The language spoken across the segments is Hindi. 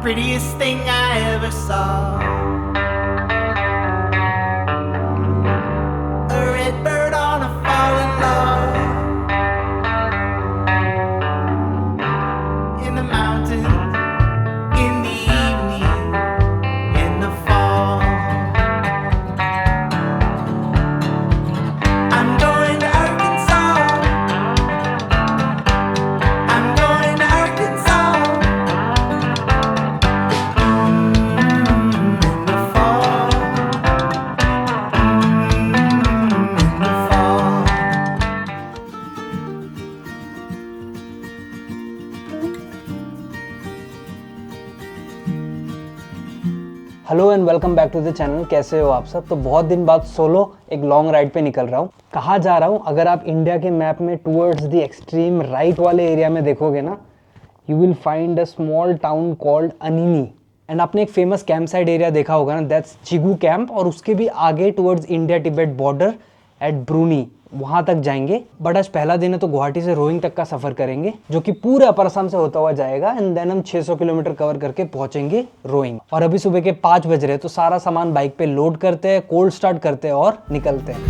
prettiest thing I ever saw. A red bird on a fallen log in the mountains, in the evening, in the fall. I'm going to Arkansas. I'm going to Arkansas. In the fall. In the fall. Hello and welcome back to the channel. कैसे हो आप सब? तो बहुत दिन बाद सोलो एक लॉन्ग राइड पे निकल रहा हूँ। कहाँ जा रहा हूँ? अगर आप इंडिया के मैप में टूवर्ड्स द एक्सट्रीम राइट वाले एरिया में देखोगे ना, you will find a small town called Anini. And आपने एक फेमस कैंप साइड एरिया देखा होगा ना, दैट्स चिगू कैंप। और उसके भी आगे towards India Tibet border at ब्रूनी, वहाँ तक जाएंगे। बट आज पहला दिन है तो गुवाहाटी से रोइंग तक का सफ़र करेंगे, जो कि पूरे अपर असम से होता हुआ जाएगा। एंड देन हम 600 किलोमीटर कवर करके पहुंचेंगे रोइंग। और अभी सुबह के 5 बज रहे हैं, तो सारा सामान बाइक पे लोड करते हैं, कोल्ड स्टार्ट करते हैं और निकलते हैं।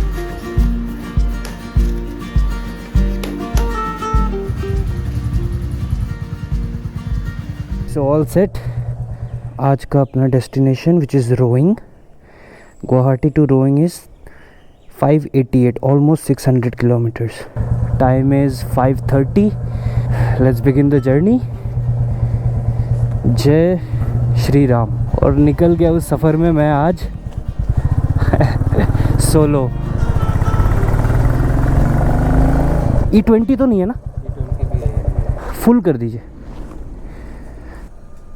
So all set. आज का अपना destination which is Roing. Guwahati to Roing is 588, almost 600 kilometers. Time is 5:30. Let's begin the journey. जय श्री राम। और निकल गया उस सफ़र में मैं आज सोलो। E20 तो नहीं है ना? फुल कर दीजिए।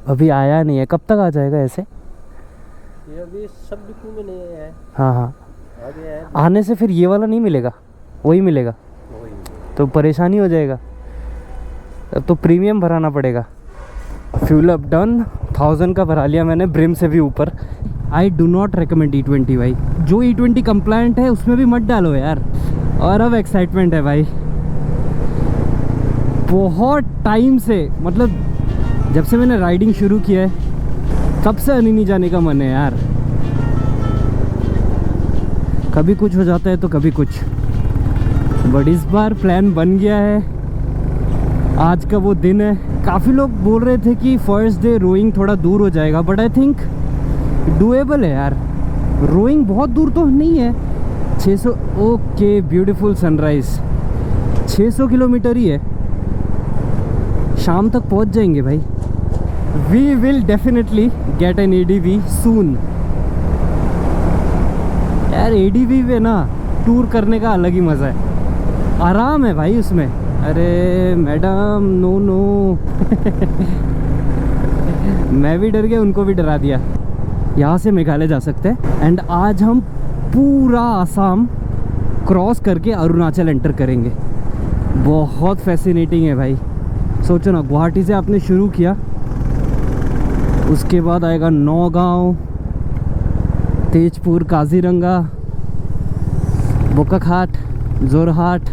अभी आया नहीं है, कब तक आ जाएगा ऐसे? ये अभी सब डिपो में नहीं आया है। हाँ हाँ, आने से फिर ये वाला नहीं मिलेगा, वही मिलेगा तो परेशानी हो जाएगा। अब तो प्रीमियम भराना पड़ेगा। फ्यूल अप डन, 1000 का भरा लिया मैंने, ब्रिम से भी ऊपर। I do not recommend E20 भाई। जो E20 कंप्लायंट है उसमें भी मत डालो यार। और अब एक्साइटमेंट है भाई, बहुत टाइम से, मतलब जब से मैंने राइडिंग शुरू किया है तब से अनिनी जाने का मन है यार। कभी कुछ हो जाता है तो कभी कुछ, बट इस बार प्लान बन गया है। आज का वो दिन है। काफ़ी लोग बोल रहे थे कि फर्स्ट डे रोइंग थोड़ा दूर हो जाएगा, बट आई थिंक डूएबल है यार। रोइंग बहुत दूर तो नहीं है, 600। Okay, beautiful sunrise. 600 किलोमीटर ही है, शाम तक पहुंच जाएंगे भाई। We will definitely get an ADV soon. यार ADV पे ना टूर करने का अलग ही मज़ा है, आराम है भाई उसमें। अरे मैडम, नो नो मैं भी डर गया, उनको भी डरा दिया। यहाँ से मेघालय जा सकते हैं। एंड आज हम पूरा आसाम क्रॉस करके अरुणाचल एंटर करेंगे। बहुत फैसिनेटिंग है भाई। सोचो ना, गुवाहाटी से आपने शुरू किया, उसके बाद आएगा नौगांव, तेजपुर, काजीरंगा, बोकाखाट, जोरहाट,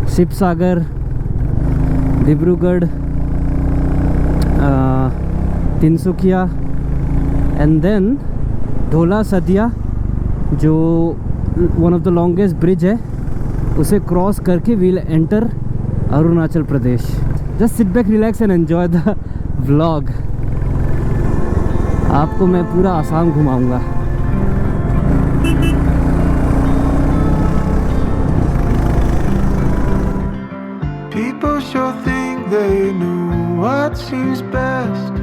शिवसागर, डिब्रूगढ़, तिनसुकिया, एंड देन ढोला सदिया, जो one of the longest bridge है, उसे क्रॉस करके we'll enter Arunachal Pradesh. Just sit back, relax and enjoy the vlog. आपको मैं पूरा आसाम घुमाऊंगा। People sure think they know what seems best.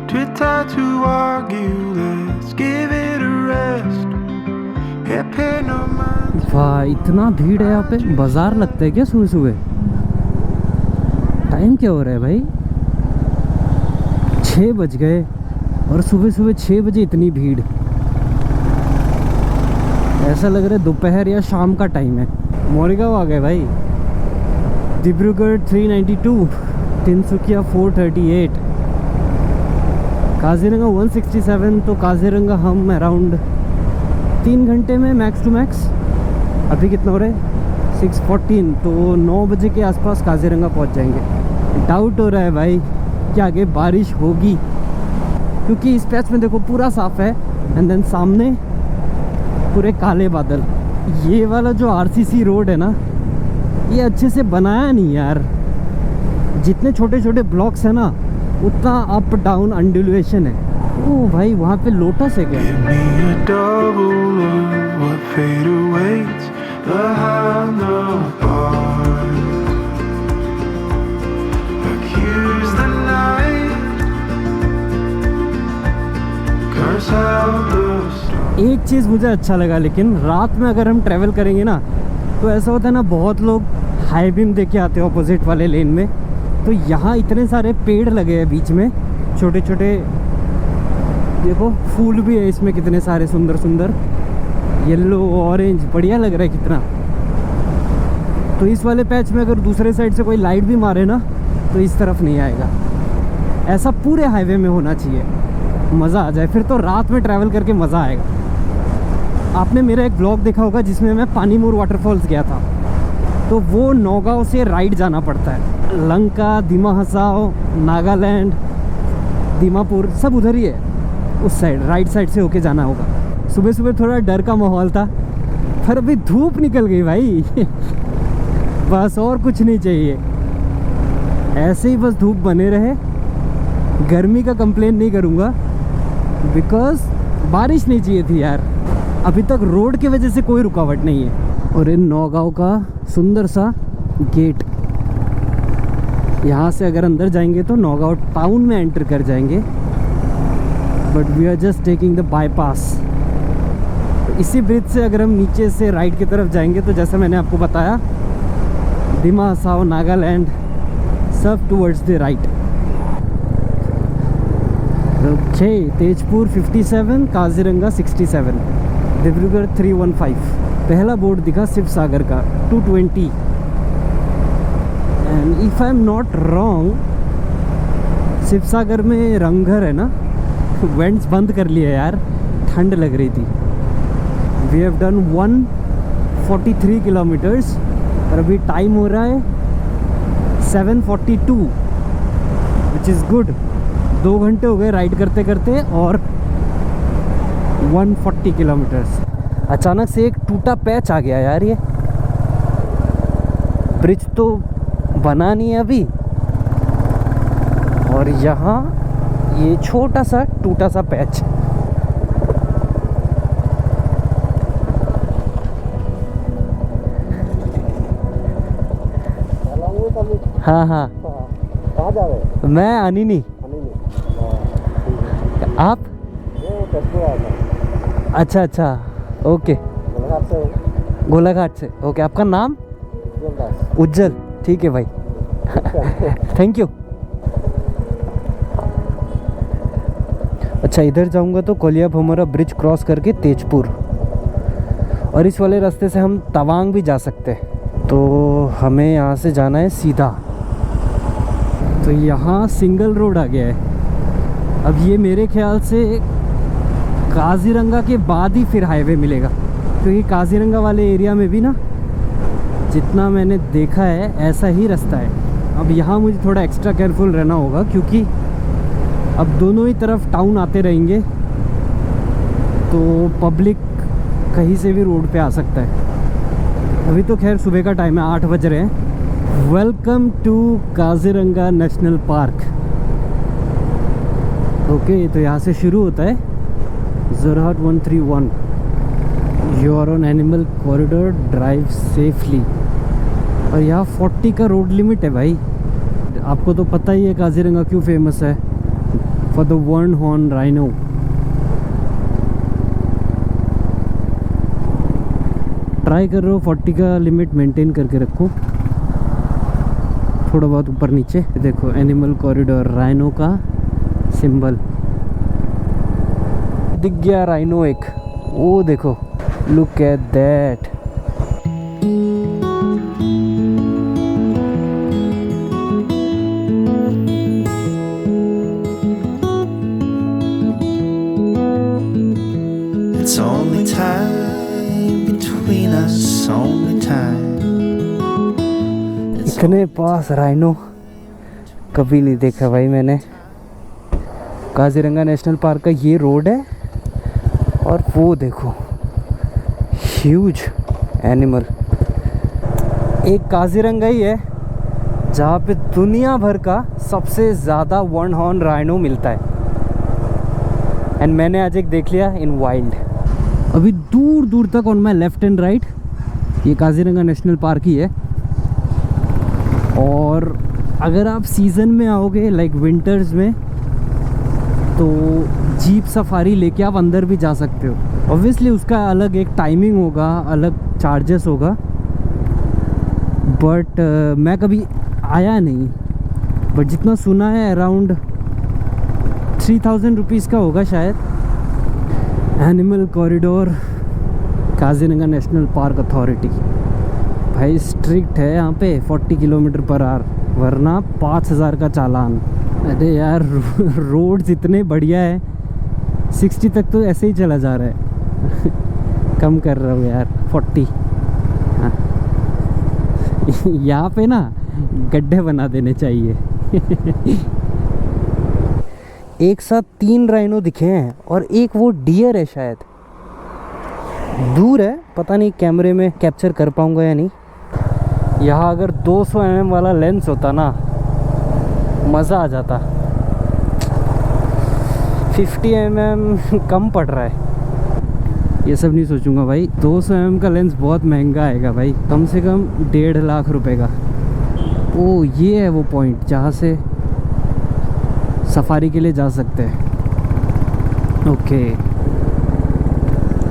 Too tired to argue, let's give it a rest. Hey, pay no mind. वाह, इतना भीड़ है यहाँ पे। बाजार लगता है क्या सुबह सुबह? टाइम क्या हो रहा है भाई? 6 बज गए और सुबह सुबह 6 बजे इतनी भीड़। ऐसा लग रहा है दोपहर या शाम का टाइम है। मोरगांव आ गए भाई। डिब्रूगढ़ 392, तिनसुकिया 438, काजीरंगा 167। तो काजीरंगा हम अराउंड 3 घंटे में मैक्स टू मैक्स। अभी कितना हो रहा है? 6:14। तो 9 बजे के आसपास काजीरंगा पहुंच जाएंगे। डाउट हो रहा है भाई कि आगे बारिश होगी क्योंकि इस पैच में देखो पूरा साफ है एंड देन सामने पूरे काले बादल। ये वाला जो आरसीसी रोड है ना, ये अच्छे से बनाया नहीं यार। जितने छोटे छोटे ब्लॉक्स है ना, उतना अप डाउन अंडुलेशन है। ओ भाई, वहाँ पे लोटस है क्या? Give me a double of what fate awaits behind the bars. Accuse the night, curse out the stars. एक चीज़ मुझे अच्छा लगा, लेकिन रात में अगर हम ट्रैवल करेंगे ना, तो ऐसा होता है ना, बहुत लोग हाई बीम दे के आते हैं ऑपोजिट वाले लेन में। तो यहाँ इतने सारे पेड़ लगे हैं बीच में, छोटे छोटे, देखो फूल भी है इसमें कितने सारे सुंदर सुंदर, येलो ऑरेंज, बढ़िया लग रहा है कितना। तो इस वाले पैच में अगर दूसरे साइड से कोई लाइट भी मारे ना, तो इस तरफ नहीं आएगा। ऐसा पूरे हाईवे में होना चाहिए, मज़ा आ जाए। फिर तो रात में ट्रैवल करके मज़ा आएगा। आपने मेरा एक ब्लॉग देखा होगा जिसमें मैं पानीमूर वाटरफॉल्स गया था। तो वो नौगांव से राइट जाना पड़ता है। लंका, दिमा हसाओ, नागालैंड, दीमापुर सब उधर ही है, उस साइड राइट साइड से होके जाना होगा। सुबह सुबह थोड़ा डर का माहौल था, पर अभी धूप निकल गई भाई। बस और कुछ नहीं चाहिए, ऐसे ही बस धूप बने रहे। गर्मी का कंप्लेन नहीं करूँगा, बिकॉज बारिश नहीं चाहिए थी यार। अभी तक रोड की वजह से कोई रुकावट नहीं है। और इन नौगांव का सुंदर सा गेट, यहाँ से अगर अंदर जाएंगे तो नौगांव टाउन में एंटर कर जाएंगे, but we are just taking the bypass. इसी ब्रिज से अगर हम नीचे से राइट की तरफ जाएंगे तो जैसा मैंने आपको बताया, दिमा हसाओ, नागालैंड सब towards the right. Okay, Tezpur 57, Kaziranga 67, Dibrugarh 315। पहला बोर्ड दिखा शिव सागर का 220। And if I am not wrong, Shiv Sagar में रंगघर है ना, वेंट्स बंद कर लिए यार, ठंड लग रही थी। वी हैव डन 143 किलोमीटर्स और अभी टाइम हो रहा है 7:42, विच इज़ गुड। 2 घंटे हो गए राइड करते करते और 140 किलोमीटर्स। अचानक से एक टूटा पैच आ गया यार। ये ब्रिज तो बना नहीं है अभी, और यहाँ ये छोटा सा टूटा सा पैच। हाँ हाँ, कहाँ जा रहे हैं? मैं अनिनी। आप? अच्छा अच्छा, ओके, गोलाघाट से। ओके, आपका नाम? उज्जवल, ठीक है भाई। Thank you. अच्छा, इधर जाऊंगा तो कोलिया भमरा ब्रिज क्रॉस करके तेजपुर, और इस वाले रास्ते से हम तवांग भी जा सकते हैं। तो हमें यहाँ से जाना है सीधा। तो यहाँ सिंगल रोड आ गया है। अब ये मेरे ख्याल से काजीरंगा के बाद ही फिर हाईवे मिलेगा, क्योंकि काजीरंगा वाले एरिया में भी ना, जितना मैंने देखा है ऐसा ही रास्ता है। अब यहाँ मुझे थोड़ा एक्स्ट्रा केयरफुल रहना होगा, क्योंकि अब दोनों ही तरफ टाउन आते रहेंगे, तो पब्लिक कहीं से भी रोड पे आ सकता है। अभी तो खैर सुबह का टाइम है, 8 बज रहे हैं। Welcome to Kaziranga national park. Okay, तो यहाँ से शुरू होता है Jorhat 131। You are on animal corridor, drive safely. और यहाँ 40 का रोड लिमिट है भाई। आपको तो पता ही है काजीरंगा क्यों फेमस है, for the one horn rhino. Try कर रहे हो 40 का लिमिट मेंटेन करके रखो, थोड़ा बहुत ऊपर नीचे। देखो एनिमल कॉरिडोर, राइनो का सिंबल दिख गया, राइनो एक, वो देखो, look at that. It's only time between us, only time. इतने पास राइनो कभी नहीं देखा भाई मैंने। काजीरंगा नेशनल पार्क का ये रोड है और वो देखो ह्यूज एनिमल। एक काजीरंगा ही है जहाँ पे दुनिया भर का सबसे ज़्यादा वन हॉर्न राइनो मिलता है। एंड मैंने आज एक देख लिया इन वाइल्ड। अभी दूर दूर तक on my left and right ये काजीरंगा नेशनल पार्क ही है। और अगर आप सीज़न में आओगे लाइक विंटर्स में तो जीप सफारी लेके आप अंदर भी जा सकते हो। ऑब्वियसली उसका अलग एक टाइमिंग होगा, अलग चार्जेस होगा, बट मैं कभी आया नहीं। बट जितना सुना है अराउंड 3000 रुपीज़ का होगा शायद। Animal corridor Kaziranga national park authority भाई स्ट्रिक्ट है यहाँ पे 40 किलोमीटर पर आवर, वरना 5000 का चालान। अरे यार रोड्स इतने बढ़िया है, 60 तक तो ऐसे ही चला जा रहा है। कम कर रहा हूँ यार 40। हाँ यहाँ पे ना गड्ढे बना देने चाहिए। एक साथ 3 राइनो दिखे हैं और एक वो डियर है शायद, दूर है, पता नहीं कैमरे में कैप्चर कर पाऊंगा या नहीं। यहाँ अगर 200 mm वाला लेंस होता ना मज़ा आ जाता। 50 mm कम पड़ रहा है। ये सब नहीं सोचूंगा भाई, 200 mm का लेंस बहुत महंगा आएगा भाई, कम से कम 1.5 लाख रुपए का। ओ ये है वो पॉइंट जहाँ से सफारी के लिए जा सकते हैं। ओके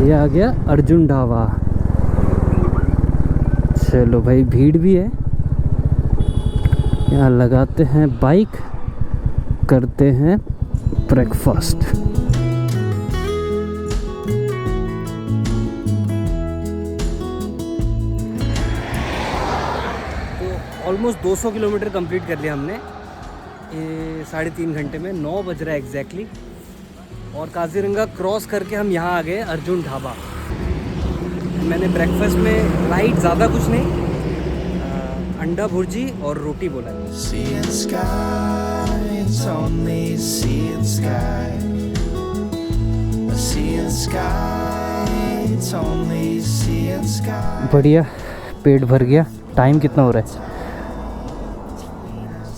ये आ गया अर्जुन ढाबा। चलो भाई भीड़ भी है, यहाँ लगाते हैं बाइक, करते हैं ब्रेकफास्ट। तो ऑलमोस्ट 200 किलोमीटर कंप्लीट कर लिया हमने ये 3.5 घंटे में। 9 बज रहा है एग्जैक्टली। और काजीरंगा क्रॉस करके हम यहाँ आ गए अर्जुन ढाबा। मैंने ब्रेकफास्ट में लाइट ज़्यादा कुछ नहीं, अंडा भुर्जी और रोटी बोला है। Seeing sky, it's only seeing sky. Seeing sky, it's only seeing sky. बढ़िया, पेट भर गया। टाइम कितना हो रहा है?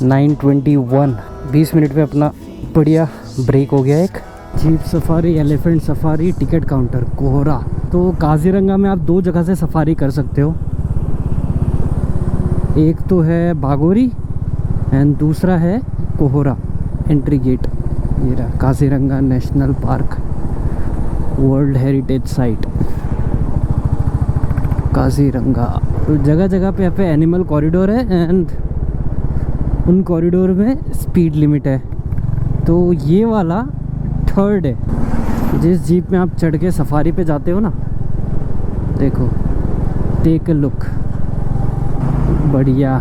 9:21। 20 मिनट में अपना बढ़िया ब्रेक हो गया। एक jeep safari, elephant safari, ticket counter, कोहरा। तो काजीरंगा में आप 2 जगह से सफारी कर सकते हो, एक तो है बागोरी एंड दूसरा है कोहरा एंट्री गेट। ये रहा Kaziranga national park, world heritage site Kaziranga. तो जगह जगह पे यहाँ पे एनिमल कॉरिडोर है एंड उन कॉरिडोर में स्पीड लिमिट है। तो ये वाला 3rd है। जिस जीप में आप चढ़ के सफारी पे जाते हो ना, देखो टेक अ लुक, बढ़िया।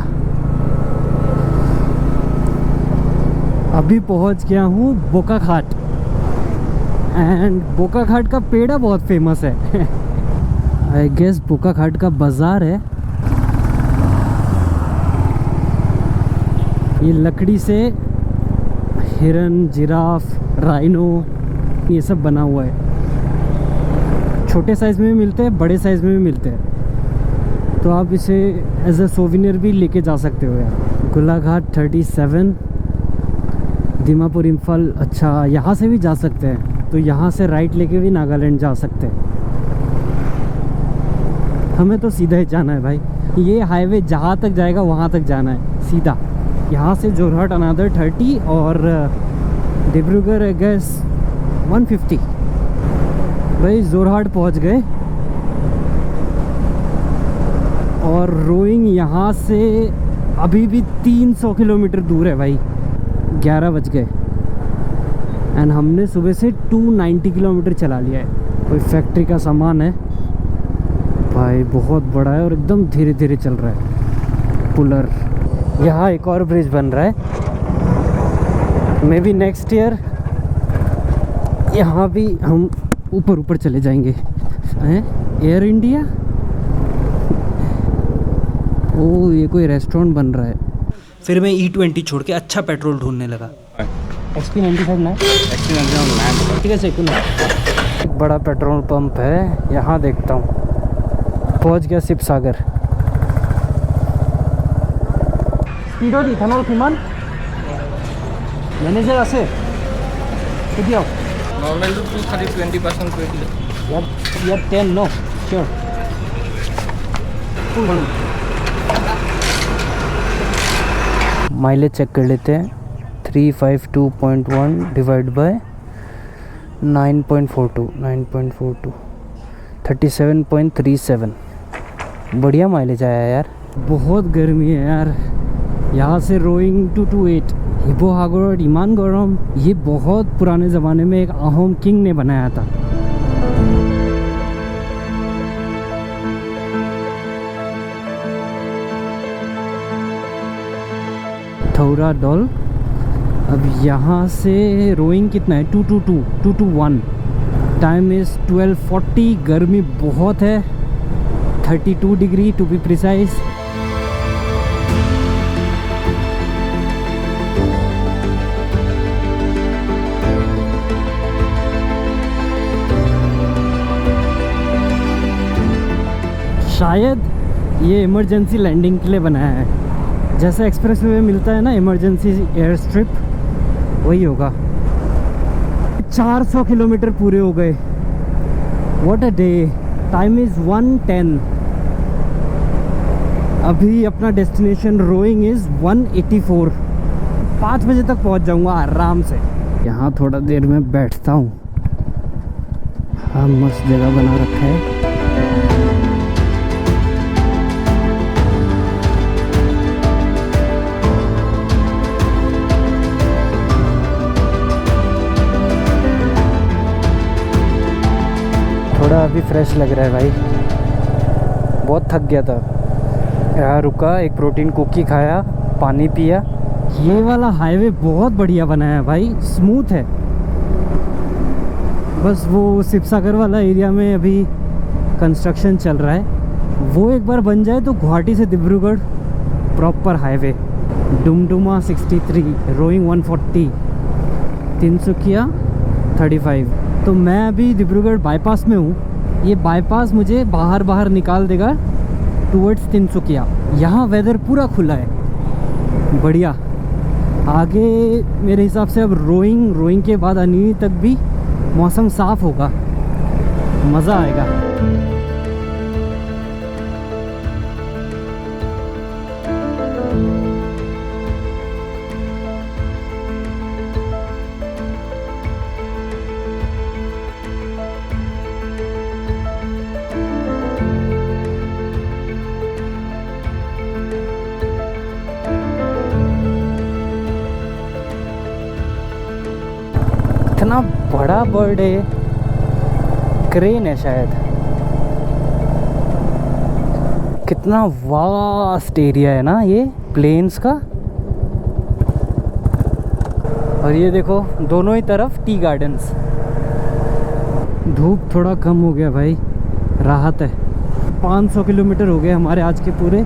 अभी पहुंच गया हूँ बोकाखाट एंड बोकाखाट का पेड़ा बहुत फेमस है। आई गेस बोकाखाट का बाज़ार है। ये लकड़ी से हिरन, जिराफ, राइनो ये सब बना हुआ है। छोटे साइज़ में भी मिलते हैं, बड़े साइज़ में भी मिलते हैं। तो आप इसे एज अ सोविनियर भी लेके जा सकते हो यार। गोलाघाट 37, दीमापुर, इम्फाल। अच्छा यहाँ से भी जा सकते हैं, तो यहाँ से राइट लेके भी नागालैंड जा सकते हैं। हमें तो सीधा ही जाना है भाई, ये हाईवे जहाँ तक जाएगा वहाँ तक जाना है सीधा। यहाँ से जोरहाट अनादर 30 और डिब्रूगढ़ आई गेस 150। भाई जोरहाट पहुँच गए। और रोइंग यहाँ से अभी भी 300 किलोमीटर दूर है भाई। 11 बज गए एंड हमने सुबह से 290 किलोमीटर चला लिया है। कोई फैक्ट्री का सामान है भाई, बहुत बड़ा है और एकदम धीरे धीरे चल रहा है। पुलर, यहाँ एक और ब्रिज बन रहा है। मे बी नेक्स्ट ईयर यहाँ भी हम ऊपर ऊपर चले जाएंगे। एयर इंडिया, ओ ये कोई रेस्टोरेंट बन रहा है। फिर मैं E20 छोड़ के अच्छा पेट्रोल ढूंढने लगा। XP95 ना ठीक है सेकंड। एक बड़ा पेट्रोल पंप है यहाँ, देखता हूँ। पहुँच गया शिव सागर। স্পীডত ইথানল কিমান মেনেজাৰ আছে কেতিয়াও? নৰ্মেলটো 20% কৰি দিলে। ইয়াত 10 ন চিয়'ৰ। माइलेज चेक कर लेते हैं। 352.1 डिवाइड बाय 9.42 37.37 बढ़िया माइलेज आया यार। बहुत गर्मी है यार। यहाँ से रोइंग 228 শিৱসাগৰত ইমান গৰম। ये बहुत पुराने ज़माने में एक अहोम किंग ने बनाया था। थौरा डॉल। अब यहाँ से रोइंग कितना है? 221। Time is 12:40। गर्मी बहुत है, 32 डिग्री टू बी प्रिसाइज। शायद ये इमरजेंसी लैंडिंग के लिए बनाया है। जैसे एक्सप्रेस वे में मिलता है ना इमरजेंसी एयर स्ट्रिप, वही होगा। 400 किलोमीटर पूरे हो गए। What a day. Time is 1:10। अभी अपना डेस्टिनेशन रोइंग इज़ 184। 5 बजे तक पहुंच जाऊंगा आराम से। यहाँ थोड़ा देर में बैठता हूँ। हाँ, मस्त जगह बना रखा है। थोड़ा अभी फ्रेश लग रहा है भाई। बहुत थक गया था। यहाँ रुका, एक प्रोटीन कुकी खाया, पानी पिया। ये वाला हाईवे बहुत बढ़िया बनाया है भाई, स्मूथ है। बस वो शिव सागर वाला एरिया में अभी कंस्ट्रक्शन चल रहा है। वो एक बार बन जाए तो गुवाहाटी से डिब्रूगढ़ प्रॉपर हाईवे। डुमडुमा 63, रोइंग 140, तिनसुकिया 35। तो मैं अभी डिब्रूगढ़ बाईपास में हूँ। ये बाईपास मुझे बाहर निकाल देगा टूवर्ड्स तिनसुकिया। यहाँ वेदर पूरा खुला है, बढ़िया। आगे मेरे हिसाब से अब रोइंग के बाद अनिनी तक भी मौसम साफ़ होगा, मज़ा आएगा। इतना बड़ा बर्ड है, क्रेन है शायद। कितना वास्ट एरिया है ना ये प्लेन्स का। और ये देखो दोनों ही तरफ टी गार्डन्स। धूप थोड़ा कम हो गया भाई, राहत है। 500 किलोमीटर हो गए हमारे आज के पूरे।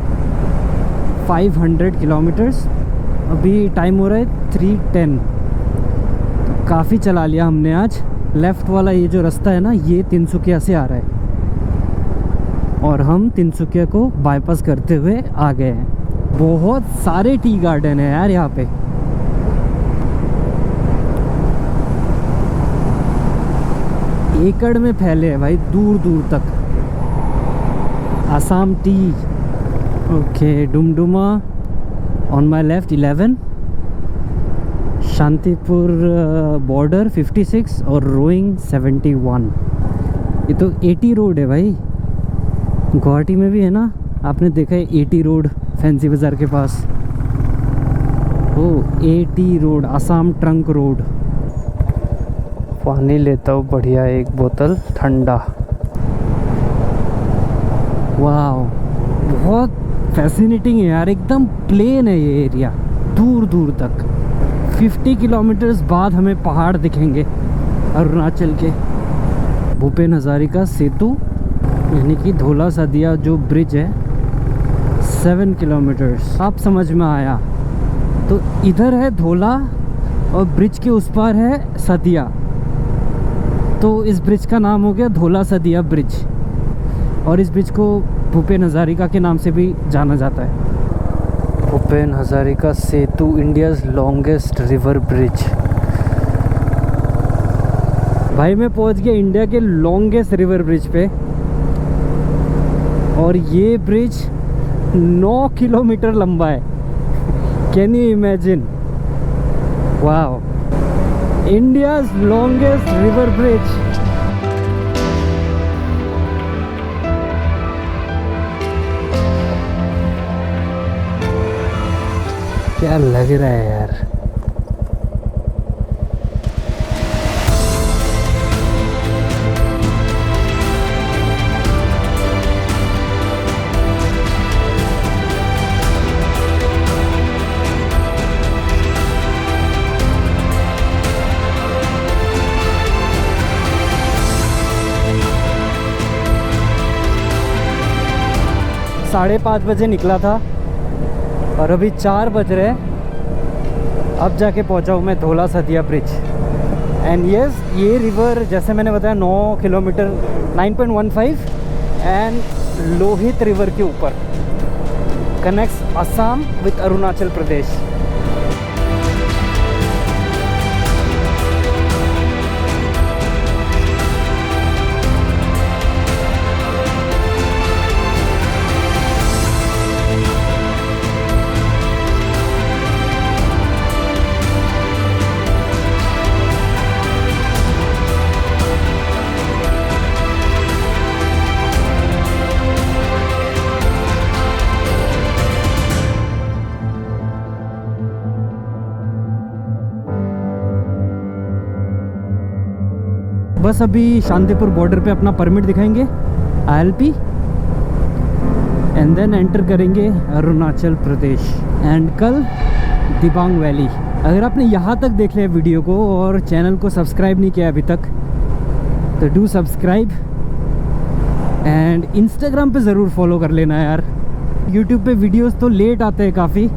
500 किलोमीटर्स। अभी टाइम हो रहा है 3:10। काफ़ी चला लिया हमने आज। लेफ़्ट वाला ये जो रास्ता है ना, ये तिनसुकिया से आ रहा है और हम तिनसुकिया को बाईपास करते हुए आ गए हैं। बहुत सारे टी गार्डन है यार यहाँ पे। एकड़ में फैले हैं भाई, दूर दूर तक। Assam T. Okay, Dumduma on my left 11, Shantipur border 56 और रोइंग 71। ये तो 80 रोड है भाई। गुवाहाटी में भी है ना, आपने देखा है 80 रोड फैंसी बाज़ार के पास। ओ 80 रोड, आसाम ट्रंक रोड। पानी लेता हूँ बढ़िया, एक बोतल ठंडा। वाह, बहुत फैसिनेटिंग है यार। एकदम प्लेन है ये एरिया दूर दूर तक। 50 किलोमीटर्स बाद हमें पहाड़ दिखेंगे अरुणाचल के। भूपेन हजारिका सेतु यानी कि धौला सदिया जो ब्रिज है, 7 किलोमीटर्स। आप समझ में आया। तो इधर है धौला और ब्रिज के उस पार है सदिया। तो इस ब्रिज का नाम हो गया धोला सदिया ब्रिज, और इस ब्रिज को भूपेन हज़ारिका के नाम से भी जाना जाता है। भूपेन हज़ारिका सेतु, इंडियाज़ लॉन्गेस्ट रिवर ब्रिज। भाई मैं पहुंच गया इंडिया के लॉन्गेस्ट रिवर ब्रिज पे, और ये ब्रिज 9 किलोमीटर लंबा है। Can you imagine? Wow, India's longest river bridge. क्या लग रहा है यार। साढ़े 5 बजे निकला था और अभी 4 बज रहे हैं। अब जाके पहुंचा हूँ मैं धोला सदिया ब्रिज। एंड यस, ये रिवर जैसे मैंने बताया 9 किलोमीटर 9.15 एंड लोहित रिवर के ऊपर कनेक्ट्स असम विद अरुणाचल प्रदेश। बस अभी शांतिपुर बॉर्डर पे अपना परमिट दिखाएंगे ILP, एंड देन एंटर करेंगे अरुणाचल प्रदेश। एंड कल दिबांग वैली। अगर आपने यहाँ तक देख लिया वीडियो को और चैनल को सब्सक्राइब नहीं किया अभी तक तो डू सब्सक्राइब, एंड इंस्टाग्राम पे ज़रूर फॉलो कर लेना यार। यूट्यूब पे वीडियोस तो लेट आते हैं काफ़ी,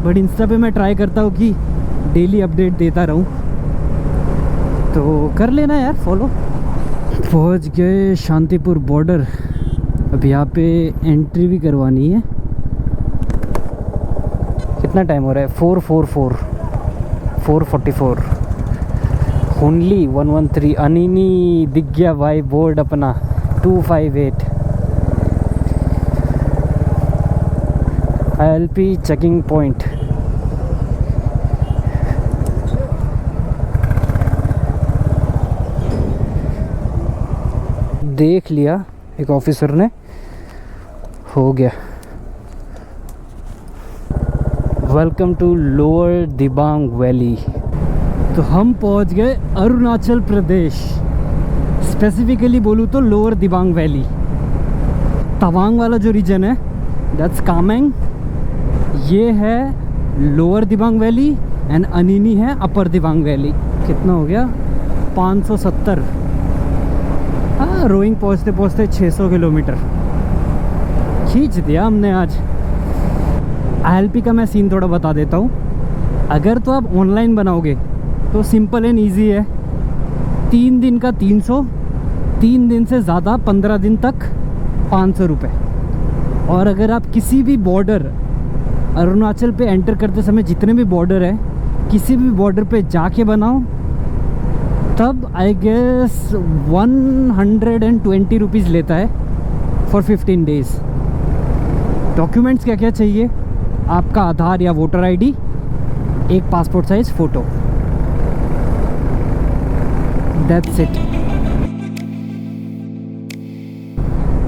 बट इंस्टा पे मैं ट्राई करता हूँ कि डेली अपडेट देता रहूँ, तो कर लेना यार फॉलो। पहुंच गए शांतिपुर बॉर्डर। अब यहाँ पे एंट्री भी करवानी है। कितना टाइम हो रहा है? 4:44 ओनली 113। अनिनी दिख गया भाई बोर्ड अपना 258। ILP checking point. देख लिया एक ऑफिसर ने, हो गया। Welcome to lower Dibang valley. तो हम पहुंच गए अरुणाचल प्रदेश, स्पेसिफिकली बोलूँ तो लोअर दिबांग वैली। तवांग वाला जो रीजन है दैट्स कामेंग, ये है lower Dibang valley, and Anini है अपर दिबांग वैली। कितना हो गया? 570। हाँ, रोइंग पहुँचते पहुँचते 600 किलोमीटर खींच दिया हमने आज। ILP का मैं सीन थोड़ा बता देता हूँ। अगर तो आप ऑनलाइन बनाओगे तो सिंपल एंड ईजी है। 3 दिन का 300, 3 दिन से ज़्यादा 15 दिन तक 500 रुपये। और अगर आप किसी भी बॉर्डर अरुणाचल पे एंटर करते समय जितने भी बॉर्डर है, किसी भी बॉर्डर पे जाके बनाओ तब आई गेस 120 रुपीज़ लेता है फॉर 15 डेज़। डॉक्यूमेंट्स क्या क्या चाहिए? आपका आधार या वोटर ID, एक passport size photo, that's it.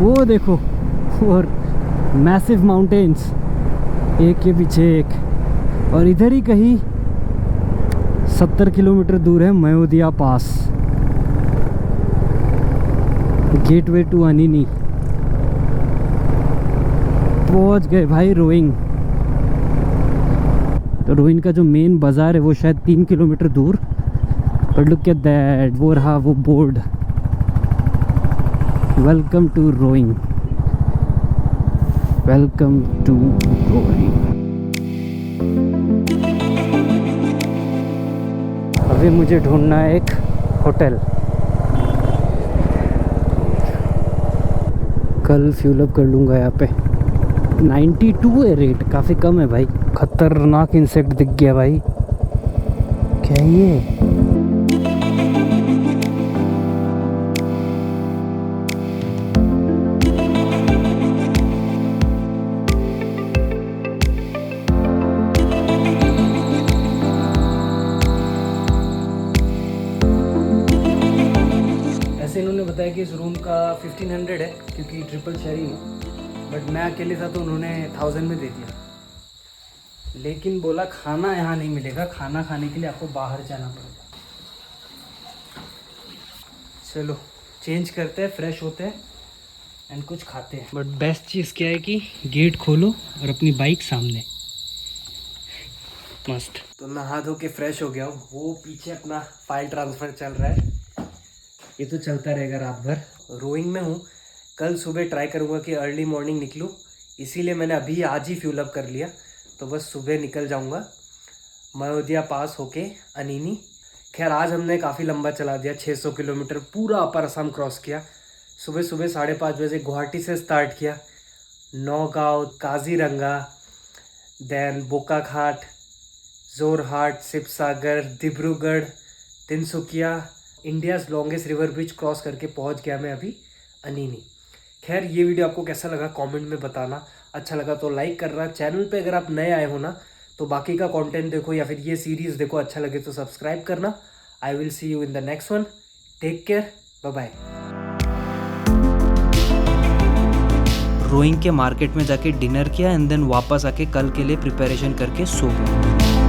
वो देखो, और मैसिव माउंटेन्स एक के पीछे एक, और इधर ही कहीं 70 किलोमीटर दूर है मयोदिया पास, गेटवे टू अनिनी। पहुंच गए भाई रोइंग। तो रोइंग का जो मेन बाज़ार है वो शायद 3 किलोमीटर दूर, बट लुक एट दैट, वो रहा वो board, welcome to Roing, welcome to Roing. अभी मुझे ढूंढना है एक होटल। कल फ्यूल अप कर लूँगा यहाँ पे। 92 है रेट, काफ़ी कम है भाई। खतरनाक इंसेक्ट दिख गया भाई, क्या ये? ऐसे इन्होंने बताया कि इस रूम का 1500 है क्योंकि ट्रिपल शेयरिंग है, बट मैं अकेले था तो उन्होंने 1000 में दे दिया। लेकिन बोला खाना यहाँ नहीं मिलेगा, खाना खाने के लिए आपको बाहर जाना पड़ेगा। चलो चेंज करते हैं, फ्रेश होते हैं एंड कुछ खाते हैं। बट बेस्ट चीज़ क्या है कि गेट खोलो और अपनी बाइक सामने, मस्त। तो नहा धो के फ्रेश हो गया हूँ। वो पीछे अपना फाइल ट्रांसफ़र चल रहा है, ये तो चलता रहेगा रात भर। रोइंग में हूँ, कल सुबह ट्राई करूँगा कि अर्ली मॉर्निंग निकलूँ, इसीलिए मैंने अभी आज ही फ्यूल अप कर लिया। तो बस सुबह निकल जाऊँगा मयोदिया पास होके अनीनी। खैर आज हमने काफ़ी लंबा चला दिया, 600 किलोमीटर पूरा अपर असम क्रॉस किया। सुबह सुबह 5:30 बजे गुवाहाटी से स्टार्ट किया, Nagaon, Kaziranga, then Bokakhat, Jorhat, Sivasagar, Dibrugarh, Tinsukia, India's longest river bridge cross करके पहुंच गया मैं अभी अनीनी। खैर ये वीडियो आपको कैसा लगा कमेंट में बताना। अच्छा लगा तो लाइक करना। चैनल पे अगर आप नए आए हो ना तो बाकी का कंटेंट देखो या फिर ये सीरीज़ देखो, अच्छा लगे तो सब्सक्राइब करना। I will see you in the next one. Take care, bye bye. Roing के मार्केट में जाके डिनर किया एंड देन वापस आके कल के लिए प्रिपरेशन करके सो गया।